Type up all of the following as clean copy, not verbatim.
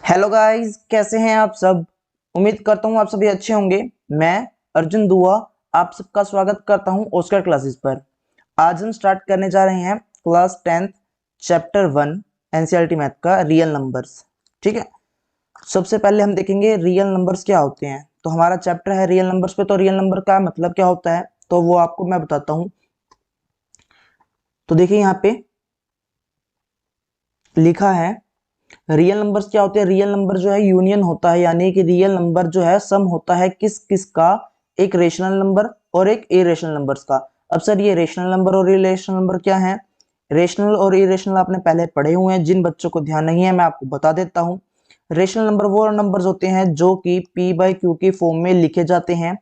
Hello guys, कैसे हैं आप सब। उम्मीद करता हूं आप सभी अच्छे होंगे। मैं अर्जुन दुआ आप सबका स्वागत करता हूं ओस्कर क्लासेस पर। आज हम स्टार्ट करने जा रहे हैं class 10th chapter 1 NCERT math का रियल नंबर्स। ठीक है, सबसे पहले हम देखेंगे रियल नंबर्स क्या होते हैं। तो हमारा चैप्टर है रियल नंबर्स पे। तो रियल नंबर का मतलब क्या होता है तो वो आपको मैं बताता हूँ। तो देखिए यहाँ पे लिखा है रियल नंबर्स क्या होते हैं। रियल नंबर जो है यूनियन होता है, यानी कि रियल नंबर जो है सम होता है किस किस का, एक रेशनल नंबर और एक इरेशनल नंबर्स का। अब सर ये रेशनल नंबर और इरेशनल नंबर क्या है। रेशनल और इरेशनल आपने पहले पढ़े हुए हैं, जिन बच्चों को ध्यान नहीं है मैं आपको बता देता हूँ। रेशनल नंबर वो नंबर्स होते हैं जो कि पी बाई क्यू की फॉर्म में लिखे जाते हैं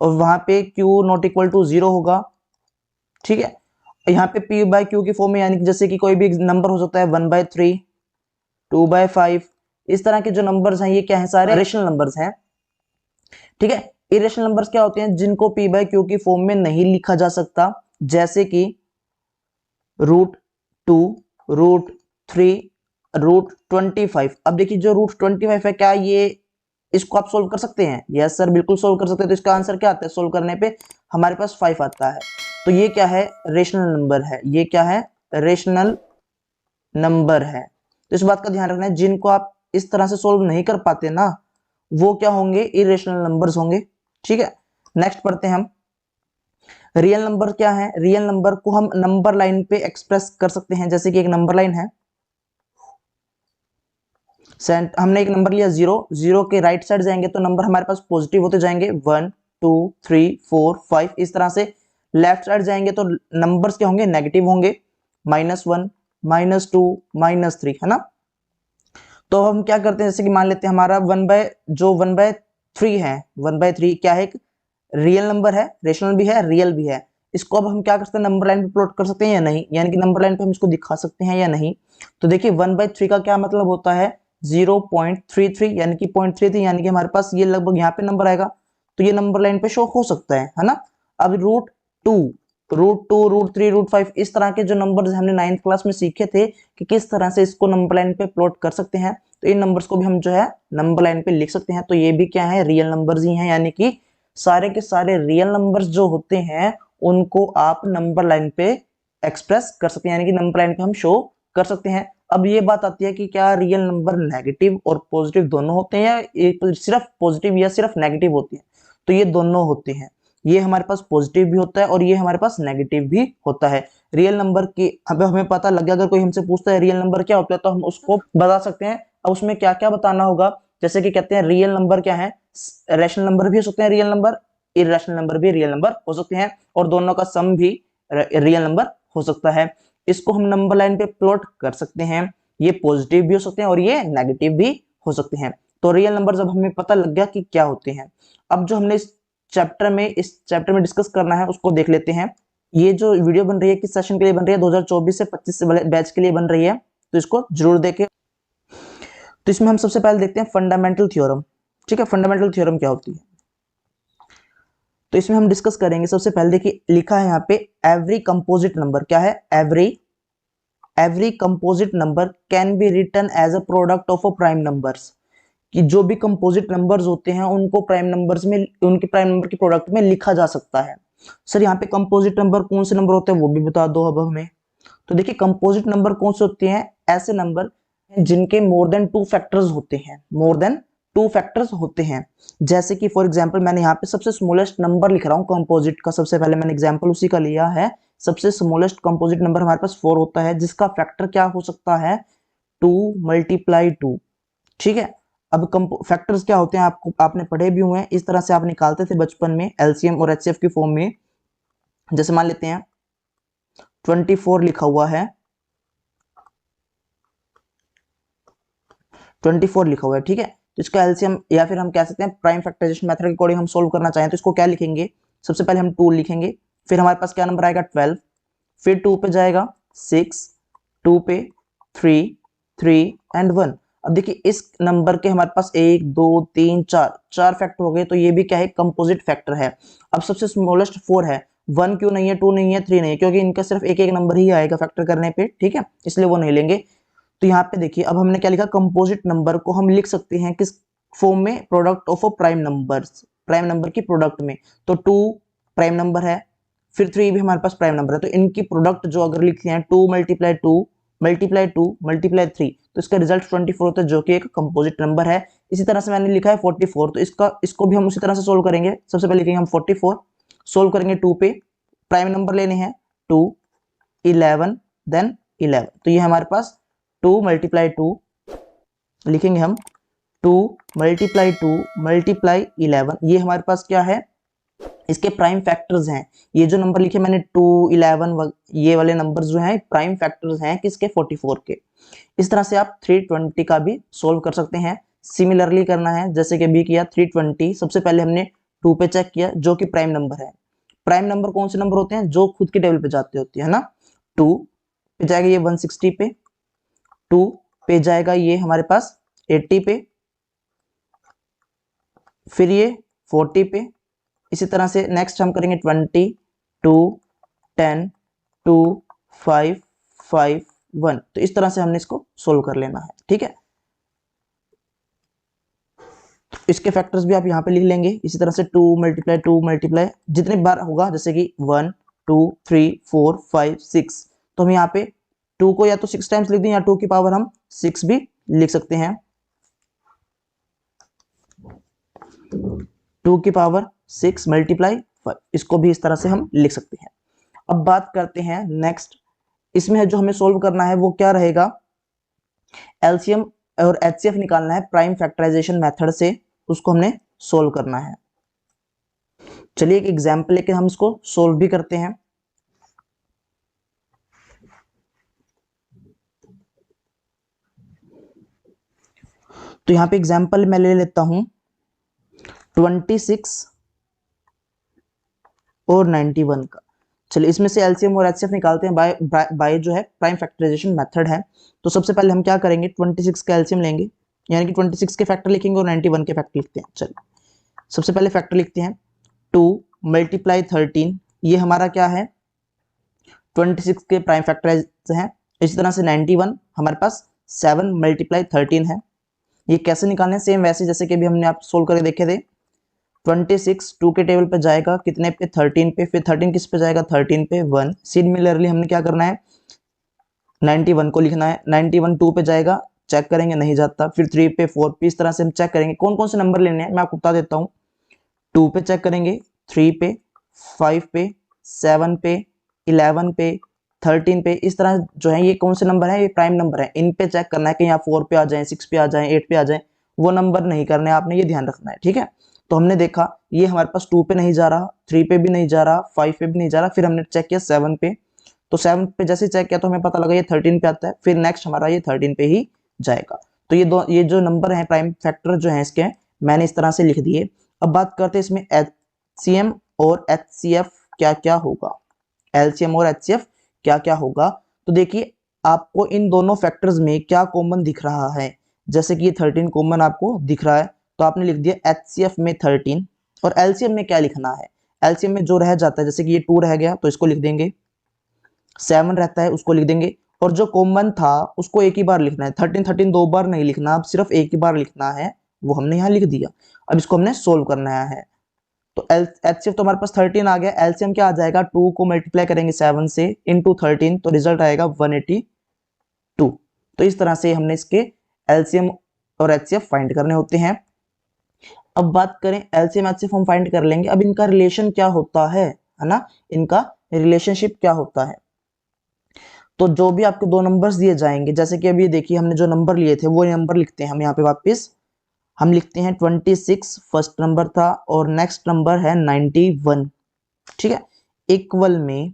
और वहां पे Q not equal to zero होगा। ठीक है, यहाँ पे पी बाई क्यू की फॉर्म में, यानी कि जैसे कि कोई भी नंबर हो सकता है 1/3, 2/5, इस तरह के जो नंबर्स हैं ये क्या है, सारे रेशनल नंबर्स हैं। ठीक है, इरेशनल नंबर्स क्या होते हैं जिनको पी बाई क्यू की फॉर्म में नहीं लिखा जा सकता, जैसे कि √2, √3, √25। अब देखिए जो √25 है, क्या ये इसको आप सोल्व कर सकते हैं। यस सर, बिल्कुल सोल्व कर सकते हैं। तो इसका आंसर क्या आता है सोल्व करने पे, हमारे पास 5 आता है। तो ये क्या है, रेशनल नंबर है। ये क्या है, रेशनल नंबर है। तो इस बात का ध्यान रखना है, जिनको आप इस तरह से सोल्व नहीं कर पाते ना, वो क्या होंगे, इरेशनल नंबर्स होंगे। ठीक है, नेक्स्ट पढ़ते हैं हम। रियल नंबर क्या है। रियल नंबर को हम नंबर लाइन पे एक्सप्रेस कर सकते हैं, जैसे कि एक नंबर लाइन है। हमने एक नंबर लिया जीरो, जीरो के राइट साइड जाएंगे तो नंबर हमारे पास पॉजिटिव होते जाएंगे, 1 2 3 4 5। इस तरह से लेफ्ट साइड जाएंगे तो नंबर्स क्या होंगे, नेगेटिव होंगे, -1, -2, -3, है ना। तो हम क्या करते हैं, जैसे कि मान लेते हैं हमारा 1/3 है। 1/3 क्या है, एक रियल नंबर है, रेशनल भी है, रियल भी है। इसको अब हम क्या कर सकते हैं, नंबर लाइन पे प्लॉट कर सकते हैं या नहीं, यानी कि नंबर लाइन पे हम इसको दिखा सकते हैं या नहीं। तो देखिए 1/3 का क्या मतलब होता है, 0.33, यानी कि 0.33, यानी कि हमारे पास ये लगभग यहाँ पे नंबर आएगा। तो ये नंबर लाइन पे शो हो सकता है ना। अब √2, √2, √3, √5, इस तरह के जो नंबर्स हमने 9th क्लास में सीखे थे कि किस तरह से इसको नंबर लाइन पे प्लॉट कर सकते हैं। तो इन नंबर्स को भी हम जो है नंबर लाइन पे लिख सकते हैं। तो ये भी क्या है, रियल नंबर्स ही हैं, यानी कि सारे के सारे रियल नंबर्स जो होते हैं उनको आप नंबर लाइन पे एक्सप्रेस कर सकते हैं, यानी कि नंबर लाइन पे हम शो कर सकते हैं। अब ये बात आती है कि क्या रियल नंबर नेगेटिव और पॉजिटिव दोनों होते हैं, या एक सिर्फ पॉजिटिव या सिर्फ नेगेटिव होती है। तो ये दोनों होते हैं, ये हमारे पास पॉजिटिव भी होता है और ये हमारे पास नेगेटिव भी होता है। रियल नंबर की अब हमें पता लग गया, अगर कोई हमसे पूछता है रियल नंबर क्या होता है तो हम उसको बता सकते हैं। अब उसमें क्या क्या बताना होगा, जैसे कि कहते हैं रियल नंबर क्या है, रैशनल नंबर भी हो सकते हैं रियल नंबर, इरेशनल नंबर भी रियल नंबर हो सकते हैं, और दोनों का सम भी रियल नंबर हो सकता है। इसको हम नंबर लाइन पे प्लॉट कर सकते हैं। ये पॉजिटिव भी हो सकते हैं और ये नेगेटिव भी हो सकते हैं। तो रियल नंबर जब हमें पता लग गया कि क्या होते हैं, अब जो हमने इस चैप्टर में डिस्कस करना है उसको देख लेते हैं। ये जो वीडियो बन रही है किस सेशन के लिए बन रही है, 2024 से 25 से बैच के लिए बन रही है, तो इसको जरूर देखें। तो इसमें हम सबसे पहले देखते हैं फंडामेंटल थ्योरम। ठीक है, फंडामेंटल थ्योरम क्या होती है तो इसमें हम डिस्कस करेंगे। सबसे पहले देखिए लिखा है यहाँ पे, एवरी कंपोजिट नंबर क्या है, every composite number can be written as a product of a prime numbers. कि जो भी कंपोजिट नंबर्स होते हैं उनको प्राइम नंबर्स में, उनके प्राइम नंबर के प्रोडक्ट में लिखा जा सकता है। सर यहाँ पे कंपोजिट नंबर कौन से नंबर होते हैं वो भी बता दो अब हमें। तो देखिए कंपोजिट नंबर कौन से होते हैं, ऐसे नंबर जिनके मोर देन 2 फैक्टर्स होते हैं, मोर देन 2 फैक्टर्स होते हैं। जैसे कि फॉर एग्जांपल मैंने यहाँ पे सबसे स्मॉलेस्ट नंबर लिख रहा हूँ कंपोजिट का, सबसे पहले मैंने एग्जांपल उसी का लिया है। सबसे स्मॉलेस्ट कंपोजिट नंबर हमारे पास 4 होता है, जिसका फैक्टर क्या हो सकता है, 2 × 2। ठीक है, अब फैक्टर्स क्या होते हैं आपको, आपने पढ़े भी हुए हैं, इस तरह से आप निकालते थे बचपन में एलसीएम और एचसीएफ की फॉर्म में। जैसे मान लेते हैं 24 लिखा हुआ है, 24 लिखा हुआ है। ठीक है, तो इसका एलसीएम, या फिर हम कह सकते हैं प्राइम फैक्टराइजेशन मेथड के अकॉर्डिंग हम सोल्व करना चाहें तो इसको क्या लिखेंगे, सबसे पहले हम 2 लिखेंगे, फिर हमारे पास क्या नंबर आएगा 12, फिर 2 पे जाएगा 6, 2 पे 3, 3 एंड 1। अब देखिए इस नंबर के हमारे पास 1 2 3 4 4 फैक्टर हो गए, तो ये भी क्या है, कंपोजिट फैक्टर है। अब सबसे स्मॉलेस्ट 4 है, 1 क्यों नहीं है, 2 नहीं है, 3 नहीं है, क्योंकि इनका सिर्फ एक एक नंबर ही आएगा फैक्टर करने पे। ठीक है, इसलिए वो नहीं लेंगे। तो यहाँ पे देखिए अब हमने क्या लिखा, कंपोजिट नंबर को हम लिख सकते हैं किस फॉर्म में, product of a prime numbers, prime number की प्रोडक्ट में। तो 2 प्राइम नंबर है, फिर 3 भी हमारे पास प्राइम नंबर है, तो इनकी प्रोडक्ट जो अगर लिखते हैं 2 मल्टीप्लाई 2 मल्टीप्लाई 2 मल्टीप्लाई 3, तो इसका रिजल्ट 24 होता है, जो कि एक कंपोजिट नंबर है। इसी तरह से मैंने लिखा है 44, तो इसको भी हम उसी तरह से सोल्व करेंगे। सबसे पहले लिखेंगे हम 44, सोल्व करेंगे 2 पे, प्राइम नंबर लेने हैं 2 11 देन 11, तो ये हमारे पास 2 मल्टीप्लाई 2 लिखेंगे हम 2 मल्टीप्लाई 2 मल्टीप्लाई 11, ये हमारे पास क्या है, इसके प्राइम फैक्टर्स हैं। ये जो नंबर लिखे मैंने 2 11 ये वाले नंबर जो हैं प्राइम फैक्टर्स हैं किसके, 44 के। इस तरह से आप 320 का भी सोल्व कर सकते हैं। सिमिलरली करना है जैसे कि अभी किया 320, सबसे पहले हमने 2 पे चेक किया जो कि प्राइम नंबर है। प्राइम नंबर कौन से नंबर होते हैं, जो खुद के टेबल पे जाते होते हैं ना। 2 पे जाएगा ये 160 पे, 2 पे जाएगा ये हमारे पास 80 पे, फिर ये 40 पे। इसी तरह से नेक्स्ट हम करेंगे 20 2 10 2 5 5 1, तो इस तरह से हमने इसको सोल्व कर लेना है, ठीक है। इसके फैक्टर्स भी आप यहाँ पे लिख लेंगे इसी तरह से 2 मल्टीप्लाई जितने बार होगा, जैसे कि 1 2 3 4 5 6, तो हम यहाँ पे 2 को या तो 6 टाइम्स लिख दें या 2 की पावर हम 6 भी लिख सकते हैं। 2 की पावर 6 मल्टीप्लाई 5, इसको भी इस तरह से हम लिख सकते हैं। अब बात करते हैं नेक्स्ट, इसमें जो हमें सोल्व करना है वो क्या रहेगा, एलसीएम और एचसीएफ निकालना है प्राइम फैक्टराइजेशन मेथड से, उसको हमने सोल्व करना है। चलिए एक एग्जांपल लेके हम इसको सोल्व भी करते हैं। तो यहाँ पे एग्जांपल मैं ले लेता हूं 26 और 91 का। चलिए इसमें से एलसीएम और एचसीएफ निकालते हैं बाय जो है प्राइम फैक्टराइजेशन मेथड है। तो सबसे पहले हम क्या करेंगे, 26 का एलसीएम लेंगे, यानी कि 26 के फैक्टर लिखेंगे और 91 के फैक्टर लिखते हैं। चलिए सबसे पहले फैक्टर लिखते हैं 2 मल्टीप्लाई 13, ये हमारा क्या है 26 के प्राइम फैक्टराइज है। इसी तरह से 91 हमारे पास 7 मल्टीप्लाई 13 है। ये कैसे निकालने हैं, सेम वैसे जैसे कि अभी हमने आप सोल्व करके देखे थे। 26 2 के टेबल पे जाएगा कितने पे, 13 पे, फिर 13 किस पे जाएगा 13 पे 1। सिमिलरली हमने क्या करना है 91 को लिखना है, 91 2 पे जाएगा, चेक करेंगे नहीं जाता, फिर 3 पे 4 पे, इस तरह से हम चेक करेंगे कौन कौन से नंबर लेने हैं मैं आपको बता देता हूँ। 2 पे चेक करेंगे, 3 पे, 5 पे, 7 पे, 11 पे, 13 पे, इस तरह जो है ये कौन से नंबर है, ये प्राइम नंबर है, इन पे चेक करना है कि यहाँ 4 पे आ जाए, 6 पे आ जाए, 8 पे आ जाए, वो नंबर नहीं करने आपने, ये ध्यान रखना है, ठीक है। तो हमने देखा ये हमारे पास 2 पे नहीं जा रहा, 3 पे भी नहीं जा रहा, 5 पे भी नहीं जा रहा, फिर हमने चेक किया 7 पे, तो 7 पे जैसे चेक किया तो हमें पता लगा ये 13 पे आता है, फिर नेक्स्ट हमारा ये 13 पे ही जाएगा। तो ये जो नंबर है प्राइम फैक्टर जो है इसके मैंने इस तरह से लिख दिए। अब बात करते हैं इसमें एचसीएम और एचसीएफ क्या क्या होगा, एलसीएम और एचसीएफ क्या क्या होगा। तो देखिए आपको इन दोनों फैक्टर्स में क्या कॉमन दिख रहा है, जैसे कि ये 13 कॉमन आपको दिख रहा है, तो आपने लिख दिया एचसीएफ में 13। और एलसीएम में क्या लिखना है, एलसीएम में जो रह जाता है, जैसे कि ये 2 रह गया तो इसको लिख देंगे, 7 रहता है उसको लिख देंगे, और जो कॉमन था उसको एक ही बार लिखना है। 13 2 बार नहीं लिखना, अब सिर्फ एक ही बार लिखना है, वो हमने यहाँ लिख दिया। अब इसको हमने सोल्व करना है। तो एचसीएफ तो हमारे पास 13 आ गया, एलसीएम क्या आ जाएगा, 2 को मल्टीप्लाई करेंगे 7 से इंटू 13, तो रिजल्ट आएगा 182। तो इस तरह से हमने इसके एलसीएम और एचसीएफ फाइंड करने होते हैं। अब बात करें एलसीएम एचसीएफ हम फाइंड कर लेंगे, अब इनका रिलेशन क्या होता है ना, इनका रिलेशनशिप क्या होता है। तो जो भी आपको दो नंबर्स दिए जाएंगे, जैसे कि अभी देखिए हमने जो नंबर लिए थे वो नंबर लिखते हैं हम यहाँ पे वापस, हम लिखते हैं 26 फर्स्ट नंबर था और नेक्स्ट नंबर है 91, ठीक है। इक्वल में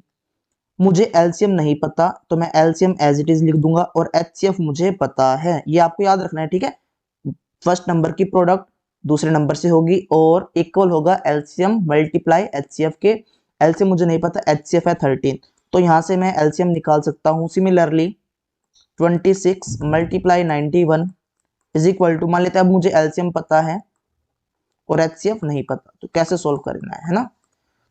मुझे एलसीएम नहीं पता तो मैं एलसीएम एज इट इज लिख दूंगा, और एचसीएफ मुझे पता है, ये आपको याद रखना है, ठीक है। फर्स्ट नंबर की प्रोडक्ट दूसरे नंबर से होगी और इक्वल होगा एलसीएम मल्टीप्लाई एचसीएफ के। एलसीएम मुझे नहीं पता, एचसीएफ है 13, तो यहां से मैं एलसीएम निकाल सकता हूं। Similarly 26 multiply 91 is equal to, मान लेते हैं अब मुझे एलसीएम पता है और एचसीएफ नहीं पता, तो कैसे सोल्व करना है ना।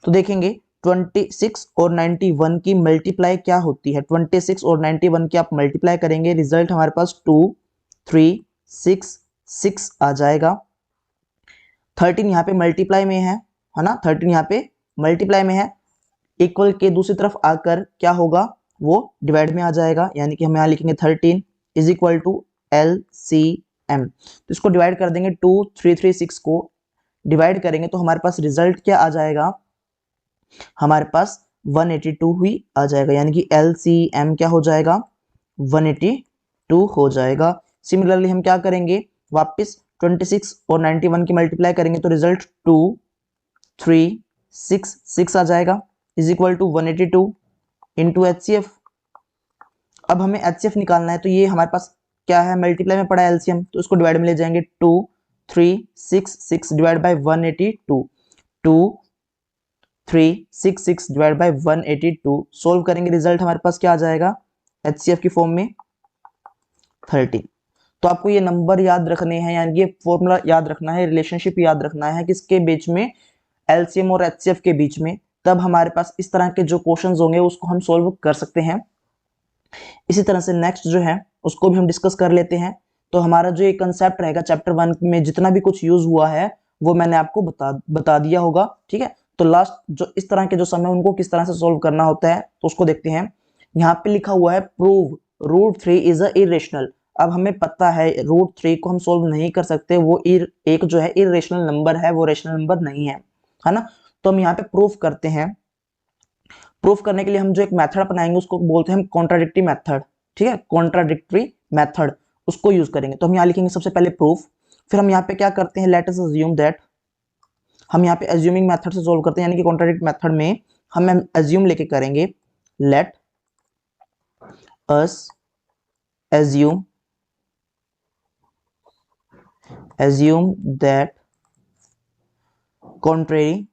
तो देखेंगे 26 और 91 की मल्टीप्लाई क्या होती है? 26 और 91 की आप मल्टीप्लाई करेंगे, रिजल्ट हमारे पास 2 3 6 6 आ जाएगा। 13 यहाँ पे मल्टीप्लाई में है ना, 13 यहाँ पे मल्टीप्लाई में है, इक्वल के दूसरी तरफ आकर क्या होगा, वो डिवाइड में आ जाएगा, यानी कि हम यहाँ लिखेंगे 13 इज इक्वल टू LCM। तो इसको डिवाइड कर देंगे, 2 3 3 6 को डिवाइड करेंगे तो हमारे पास रिजल्ट क्या आ जाएगा, हमारे पास 182 हुई आ जाएगा, यानी कि LCM क्या हो जाएगा, 182 हो जाएगा। सिमिलरली हम क्या करेंगे, वापस 26 और 91 की मल्टीप्लाई करेंगे तो रिजल्ट 2 3 6 6 आ जाएगा is equal to 182 into HCF। अब हमें HCF निकालना है, तो ये हमारे पास क्या है, मल्टीप्लाई में पड़ा है LCM, तो इसको डिवाइड में ले जाएंगे, 2 3 6 6 divide by 182, 2 3 6 6 divide by 182, solve करेंगे, रिजल्ट हमारे पास क्या आ जाएगा, HCF की फॉर्म में 13। तो आपको ये नंबर याद रखने हैं, यानी ये फॉर्मूला याद रखना है, रिलेशनशिप याद रखना है किसके बीच में, LCM और HCF के बीच में, तब हमारे पास इस तरह के जो क्वेश्चंस होंगे उसको हम सोल्व कर सकते हैं। इसी तरह से नेक्स्ट जो है उसको भी हम डिस्कस कर लेते हैं। तो हमारा जो ये कंसेप्ट रहेगा चैप्टर 1 में जितना भी कुछ यूज हुआ है वो मैंने आपको बता दिया होगा, ठीक है। तो लास्ट जो इस तरह के जो सम है उनको किस तरह से सोल्व करना होता है तो उसको देखते हैं। यहाँ पे लिखा हुआ है प्रूव √3 इज अ इरेशनल। अब हमें पता है √3 को हम सोल्व नहीं कर सकते, वो एक जो है इरेशनल नंबर है, वो रेशनल नंबर नहीं है ना। तो हम यहाँ पे प्रूफ करते हैं। प्रूफ करने के लिए हम जो एक मेथड अपनाएंगे उसको बोलते हैं हम कॉन्ट्राडिक्टरी मेथड, ठीक है, कॉन्ट्राडिक्टरी मेथड उसको यूज करेंगे। तो हम यहाँ लिखेंगे सबसे पहले प्रूफ, फिर हम यहाँ पे क्या करते हैं, लेट अस अज्यूम दैट, हम यहाँ पे अज्यूमिंग मेथड से सोल्व करते हैं, यानी कि कॉन्ट्राडिक्ट मेथड में हम अज्यूम लेके करेंगे, let us assume that contrary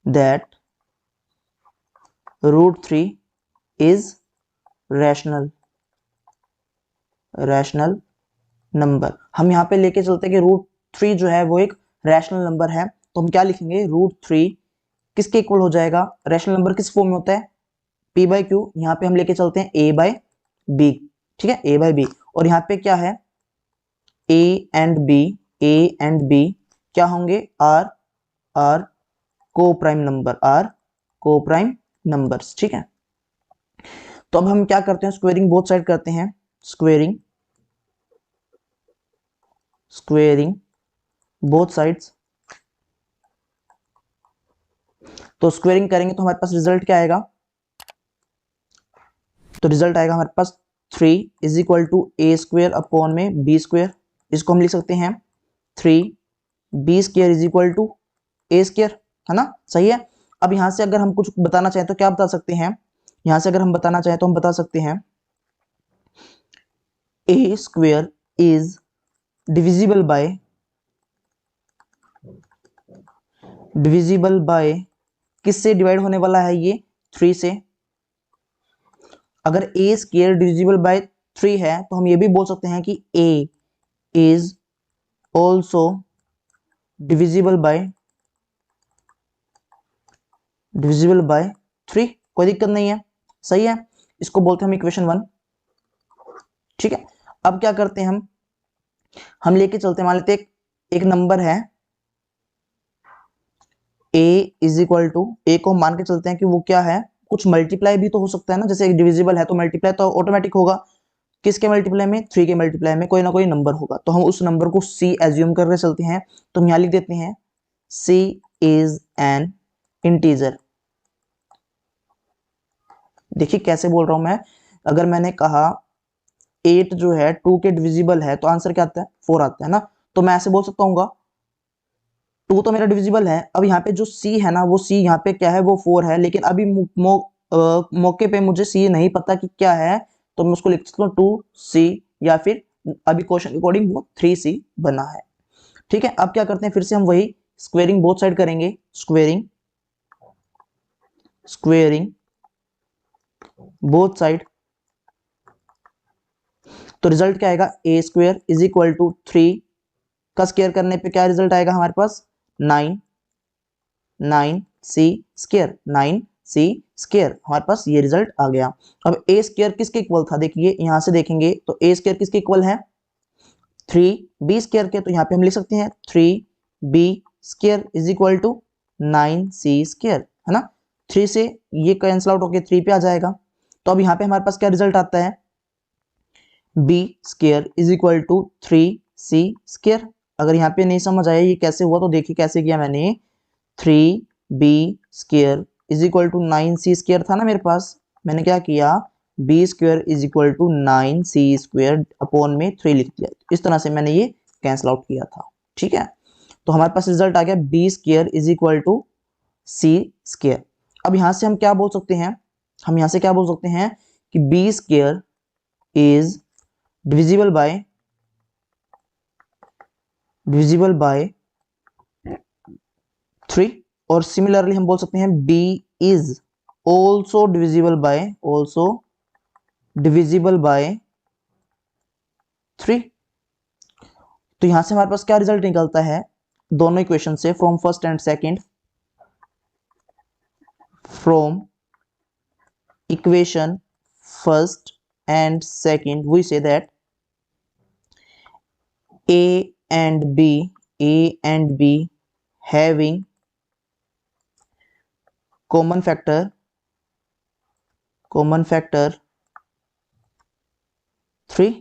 that √3 is rational number. हम यहाँ पे लेके चलते हैं कि √3 जो है वो एक रैशनल नंबर है, तो हम क्या लिखेंगे, √3 किसके इक्वल हो जाएगा, रैशनल नंबर किस फॉर्म में होता है, P/Q। यहाँ पे हम लेके चलते हैं A/B, ठीक है, A/B। और यहाँ पे क्या है, A एंड B क्या होंगे, R को प्राइम नंबर्स, ठीक है। तो अब हम क्या करते हैं, स्क्वेयरिंग बोथ साइड करते हैं, स्क्वेयरिंग बोथ साइड्स। तो स्क्वेयरिंग करेंगे तो हमारे पास रिजल्ट क्या आएगा, तो रिजल्ट आएगा हमारे पास 3 is equal to A² upon में B²। इसको हम लिख सकते हैं 3B² is equal to A², है ना, सही है। अब यहां से अगर हम कुछ बताना चाहें तो क्या बता सकते हैं, यहां से अगर हम बताना चाहें तो हम बता सकते हैं A² इज डिविजिबल बाय किससे डिवाइड होने वाला है, ये 3 से। अगर A² डिविजिबल बाय 3 है तो हम ये भी बोल सकते हैं कि A is also divisible by 3, कोई दिक्कत नहीं है, सही है। इसको बोलते हैं हम इक्वेशन 1, ठीक है। अब क्या करते हैं, हम लेके चलते हैं, मान लेते एक नंबर है A is equal to, A को हम मान के चलते हैं कि वो क्या है, कुछ मल्टीप्लाई भी तो हो सकता है ना, जैसे एक डिविजिबल है तो मल्टीप्लाई तो ऑटोमेटिक होगा, किसके मल्टीप्लाई में, 3 के मल्टीप्लाई में कोई ना कोई नंबर होगा। तो हम उस नंबर को C एज्यूम करके चलते हैं, तो हम यहाँ लिख देते हैं C इज एन इंटीजर। देखिए कैसे बोल रहा हूं मैं, अगर मैंने कहा 8 जो है 2 के डिविजिबल है तो आंसर क्या आता है, 4 आता है ना। तो मैं ऐसे बोल सकता हूँ 2 तो मेरा डिविजिबल है, अब यहाँ पे जो C है ना, वो C यहाँ पे क्या है, वो 4 है, लेकिन अभी मौके पे मुझे C नहीं पता कि क्या है, तो मैं उसको लिख सकता हूँ 2C, या फिर अभी क्वेश्चन के अकॉर्डिंग वो 3C बना है, ठीक है। अब क्या करते हैं, फिर से हम वही स्क्वेयरिंग बोथ साइड करेंगे, स्क्वेयरिंग बोथ साइड। तो रिजल्ट क्या आएगा, A² इज इक्वल टू 3 का स्क्वायर करने पे क्या रिजल्ट आएगा हमारे पास, 9c², 9c², हमारे पास ये रिजल्ट आ गया। अब a² किसके इक्वल था, देखिए यहां से देखेंगे तो a² किसके इक्वल है, 3b² के, तो यहाँ पे हम लिख सकते हैं 3b² is equal to 9c², है ना। 3 से ये कैंसिल आउट होके 3 पे आ जाएगा। तो अब यहाँ पे हमारे पास क्या रिजल्ट आता है, b² is equal to 3c²। अगर यहाँ पे नहीं समझ आया ये कैसे हुआ तो देखिए कैसे किया मैंने, 3b² is equal to 9c² था ना मेरे पास, मैंने क्या किया, b² is equal to 9c² upon में 3 लिख दिया। इस तरह से मैंने ये कैंसिल आउट किया था, ठीक है। तो हमारे पास रिजल्ट आ गया b² is equal to c²। अब यहां से हम क्या बोल सकते हैं, हम यहां से क्या बोल सकते हैं कि b² इज डिविजिबल बाय 3, और सिमिलरली हम बोल सकते हैं b is also divisible by 3। तो यहां से हमारे पास क्या रिजल्ट निकलता है दोनों इक्वेशन से, from first and second, from equation first and second we say that a and b having common factor 3।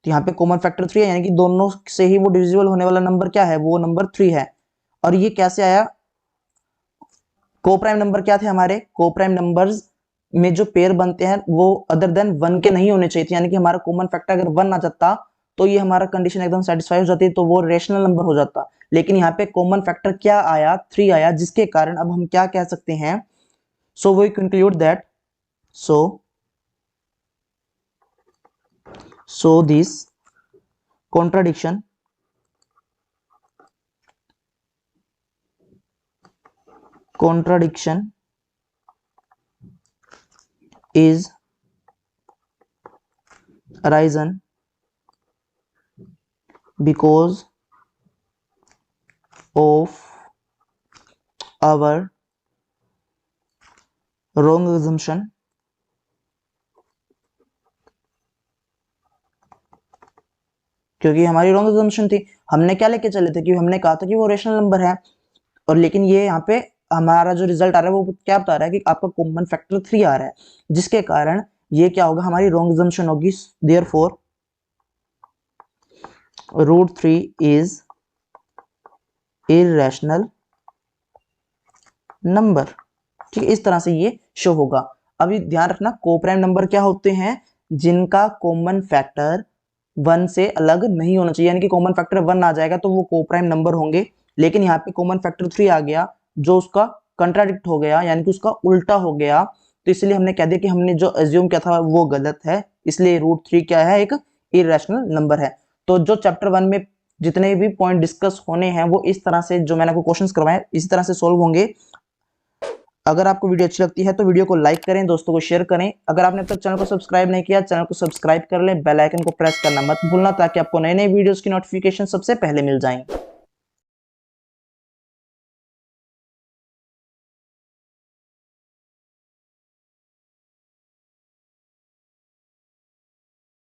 तो यहाँ पे कॉमन फैक्टर 3 है, यानी कि दोनों से ही वो डिविजिबल होने वाला नंबर क्या है, वो नंबर 3 है। और ये कैसे आया, कोप्राइम नंबर क्या थे हमारे, कोप्राइम नंबर्स में जो पेयर बनते हैं वो अदर देन 1 के नहीं होने चाहिए थे, यानी कि हमारा कॉमन फैक्टर अगर 1 आ जाता तो ये हमारा कंडीशन एकदम सेटिस्फाई हो जाती, तो वो रेशनल नंबर हो जाता। लेकिन यहाँ पे कॉमन फैक्टर क्या आया, 3 आया, जिसके कारण अब हम क्या कह सकते हैं, so we conclude that so this contradiction is arisen because of our wrong assumption, क्योंकि हमारी रॉन्ग assumption थी। हमने क्या लेके चले थे कि हमने कहा था कि वो रेशनल नंबर है, और लेकिन ये यहाँ पे हमारा जो रिजल्ट आ रहा है वो क्या बता रहा है कि आपका कॉमन फैक्टर 3 आ रहा है, जिसके कारण ये क्या होगा, हमारी रॉन्ग assumption होगी। देयरफॉर √3 इज इररेशनल नंबर, ठीक है। इस तरह से ये शो होगा। अभी ध्यान रखना, कोप्राइम नंबर क्या होते हैं, जिनका कॉमन फैक्टर 1 से अलग नहीं होना चाहिए, यानी कि कॉमन फैक्टर 1 आ जाएगा तो वो कोप्राइम नंबर होंगे। लेकिन यहाँ पे कॉमन फैक्टर 3 आ गया जो उसका कंट्राडिक्ट हो गया, यानी कि उसका उल्टा हो गया, तो इसलिए हमने कह दिया कि हमने जो अज्यूम किया था वो गलत है, इसलिए √3 क्या है, एक इररेशनल नंबर है। तो जो चैप्टर 1 में जितने भी पॉइंट डिस्कस होने हैं वो इस तरह से, जो मैंने आपको क्वेश्चंस करवाए इसी तरह से सोल्व होंगे। अगर आपको वीडियो अच्छी लगती है तो वीडियो को लाइक करें, दोस्तों को शेयर करें। अगर आपने अब तक चैनल को सब्सक्राइब नहीं किया, चैनल को सब्सक्राइब कर लें, बेल आइकन को प्रेस करना मत भूलना, ताकि आपको नए नए वीडियोस की नोटिफिकेशन सबसे पहले मिल जाएं।